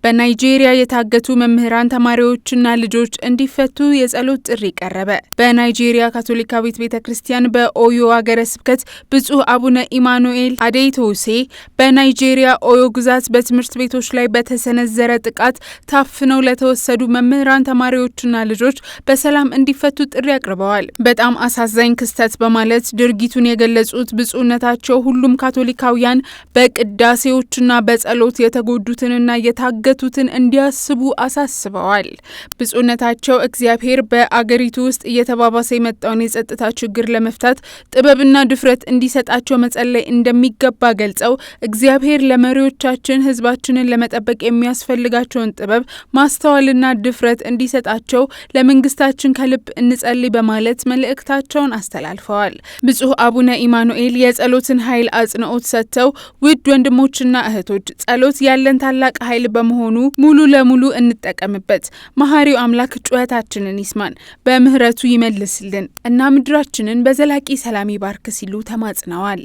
በናይጄሪያ የታገቱ መምህራን ተማሪዎችና ልጆች እንዲፈቱ የጸሎት ጥሪ ቀረበ። በናይጄሪያ ካቶሊካዊት ቤተክርስቲያን በኦዮ ሀገረ ስብከት ብፁዕ አቡነ ኢማኑኤል አዴቶሴ በናይጄሪያ ኦዮ ግዛት በትምህርት ቤቶች ላይ በተሰነዘረ ጥቃት ታፍነው ለተወሰዱ መምህራን ተማሪዎችና ልጆች በሰላም እንዲፈቱ ጥሪ አቅርበዋል። በጣም አሳዛኝ ክስተት በማለት ድርጊቱን የገለጹት ብፁዕነታቸው ሁሉም ካቶሊካውያን በቅዳሴዎችና በጸሎት የተጎዱትንና የታገቱትን እንዲያስቡ አሳስበዋል። ብፁዕነታቸው እግዚአብሔር በአገሪቱ ውስጥ እየተባባሰ የመጣውን የጸጥታ ችግር ለመፍታት ጥበብና ድፍረት እንዲሰጣቸው መጸለይ እንደሚገባ ገልጸው እግዚአብሔር ለመሪዎቻችን ሕዝባችንን ለመጠበቅ የሚያስፈልጋቸውን ጥበብ፣ ማስተዋልና ድፍረት እንዲሰጣቸው ለመንግስታችን ከልብ እንጸልይ በማለት መልእክታቸውን አስተላልፈዋል። ብፁዕ አቡነ ኢማኑኤል የጸሎትን ኃይል አጽንኦት ሰጥተው ውድ ወንድሞችና እህቶች ጸሎት ያለን ታላቅ ኃይል በመሆኑ ሙሉ ለሙሉ እንጠቀምበት። መሐሪው አምላክ ጩኸታችንን ይስማን፣ በምህረቱ ይመልስልን እና ምድራችንን በዘላቂ ሰላም ይባርክ ሲሉ ተማጽነዋል።